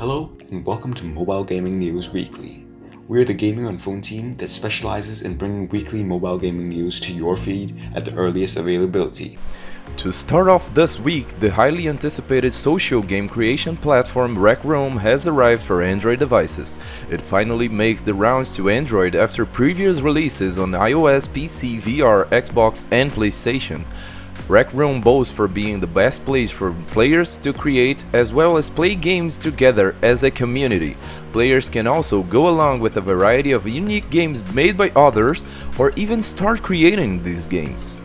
Hello and welcome to Mobile Gaming News Weekly. We are the gaming on phone team that specializes in bringing weekly mobile gaming news to your feed at the earliest availability. To start off this week, the highly anticipated social game creation platform RecRoom has arrived for Android devices. It finally makes the rounds to Android after previous releases on iOS, PC, VR, Xbox and PlayStation. RecRoom boasts for being the best place for players to create as well as play games together as a community. Players can also go along with a variety of unique games made by others or even start creating these games.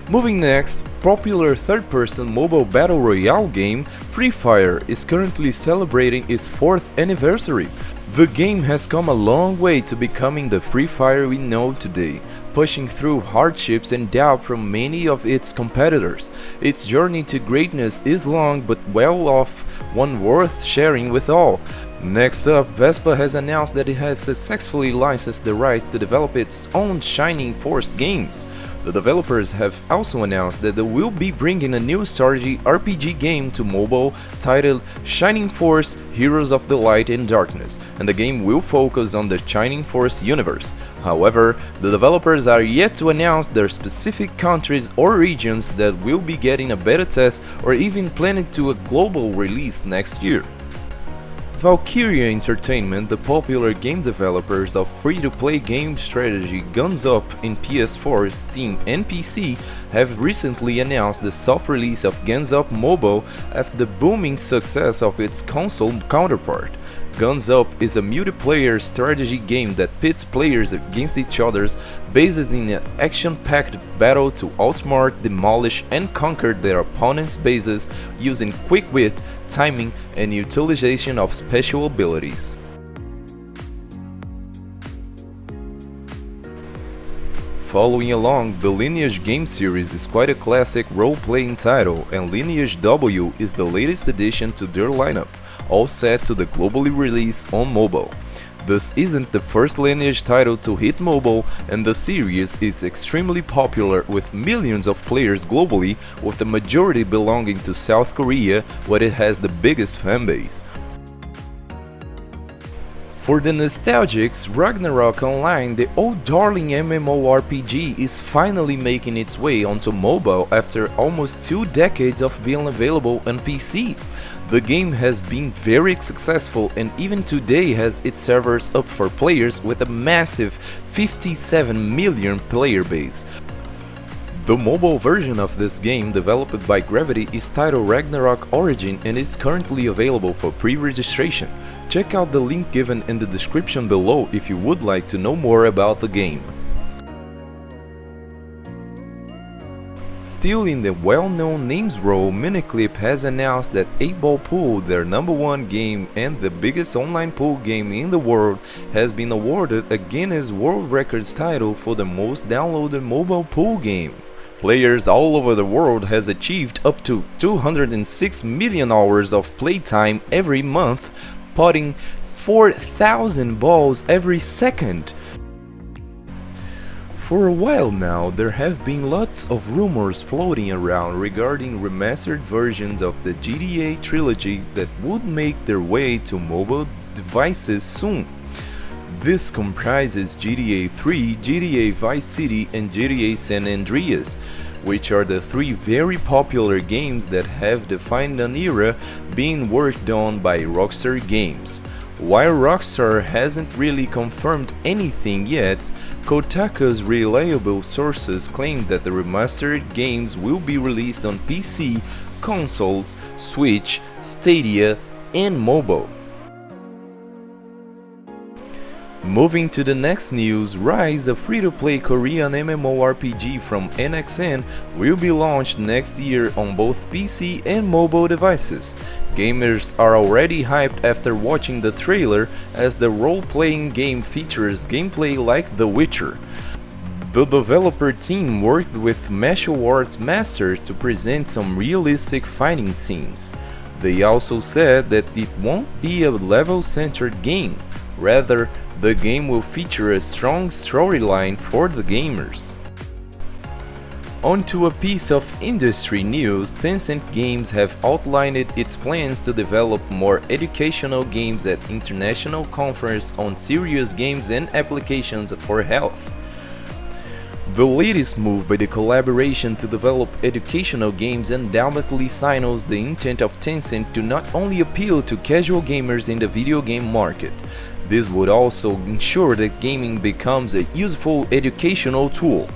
Moving next, popular third-person mobile battle royale game Free Fire is currently celebrating its 4th anniversary. The game has come a long way to becoming the Free Fire we know today, pushing through hardships and doubt from many of its competitors. Its journey to greatness is long but well off, one worth sharing with all. Next up, Vespa has announced that it has successfully licensed the rights to develop its own Shining Force games. The developers have also announced that they will be bringing a new strategy RPG game to mobile titled Shining Force Heroes of the Light and Darkness, and the game will focus on the Shining Force universe. However, the developers are yet to announce their specific countries or regions that will be getting a beta test or even planning to a global release next year. Valkyria Entertainment, the popular game developers of free-to-play game strategy Guns Up in PS4, Steam and PC, have recently announced the soft release of Guns Up Mobile after the booming success of its console counterpart. Guns Up is a multiplayer strategy game that pits players against each other based in an action-packed battle to outsmart, demolish and conquer their opponent's bases using quick wit, timing and utilization of special abilities. Following along, the Lineage game series is quite a classic role-playing title, and Lineage W is the latest addition to their lineup, all set to the globally release on mobile. This isn't the first Lineage title to hit mobile, and the series is extremely popular with millions of players globally, with the majority belonging to South Korea, where it has the biggest fanbase. For the nostalgics, Ragnarok Online, the old darling MMORPG, is finally making its way onto mobile after almost 2 decades of being available on PC. The game has been very successful and even today has its servers up for players with a massive 57 million player base. The mobile version of this game, developed by Gravity, is titled Ragnarok Origins and is currently available for pre-registration. Check out the link given in the description below if you would like to know more about the game. Still in the well-known names role, Miniclip has announced that 8-Ball Pool, their #1 game and the biggest online pool game in the world, has been awarded a Guinness World Records title for the most downloaded mobile pool game. Players all over the world has achieved up to 206 million hours of playtime every month, potting 4,000 balls every second. For a while now, there have been lots of rumors floating around regarding remastered versions of the GTA Trilogy that would make their way to mobile devices soon. This comprises GTA 3, GTA Vice City and GTA San Andreas, which are the 3 very popular games that have defined an era being worked on by Rockstar Games. While Rockstar hasn't really confirmed anything yet, Kotaku's reliable sources claim that the remastered games will be released on PC, consoles, Switch, Stadia, and mobile. Moving to the next news, Rise, a free-to-play Korean MMORPG from NXN, will be launched next year on both PC and mobile devices. Gamers are already hyped after watching the trailer, as the role-playing game features gameplay like The Witcher. The developer team worked with martial arts masters to present some realistic fighting scenes. They also said that it won't be a level-centered game. Rather, the game will feature a strong storyline for the gamers. Onto a piece of industry news, Tencent Games have outlined its plans to develop more educational games at international conference on serious games and applications for health. The latest move by the collaboration to develop educational games undoubtedly signals the intent of Tencent to not only appeal to casual gamers in the video game market. This would also ensure that gaming becomes a useful educational tool.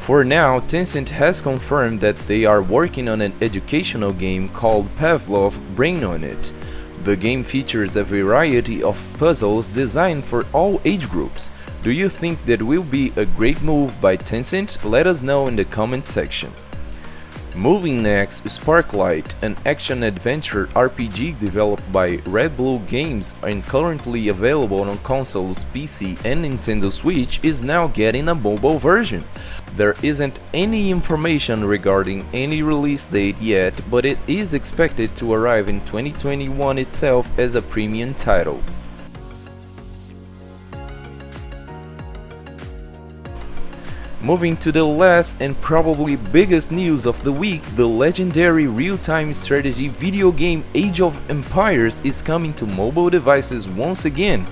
For now, Tencent has confirmed that they are working on an educational game called Pavlov Brain on It. The game features a variety of puzzles designed for all age groups. Do you think that will be a great move by Tencent? Let us know in the comment section. Moving next, Sparklite, an action-adventure RPG developed by Red Blue Games and currently available on consoles, PC and Nintendo Switch, is now getting a mobile version. There isn't any information regarding any release date yet, but it is expected to arrive in 2021 itself as a premium title. Moving to the last and probably biggest news of the week, the legendary real-time strategy video game Age of Empires is coming to mobile devices once again.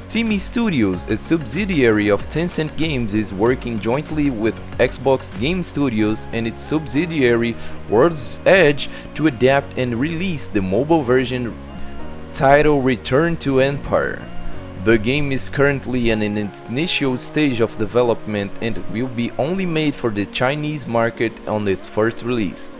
Team Studios, a subsidiary of Tencent Games, is working jointly with Xbox Game Studios and its subsidiary World's Edge to adapt and release the mobile version titled Return to Empire. The game is currently in its initial stage of development and will be only made for the Chinese market on its first release.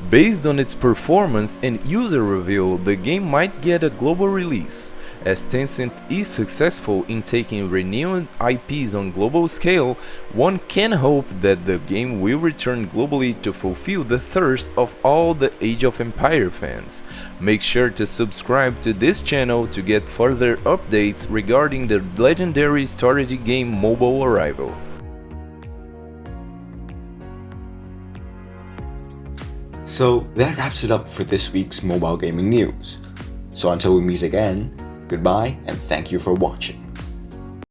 Based on its performance and user review, the game might get a global release. As Tencent is successful in taking renowned IPs on global scale, one can hope that the game will return globally to fulfill the thirst of all the Age of Empire fans. Make sure to subscribe to this channel to get further updates regarding the legendary strategy game mobile arrival. So that wraps it up for this week's mobile gaming news. So until we meet again, goodbye and thank you for watching.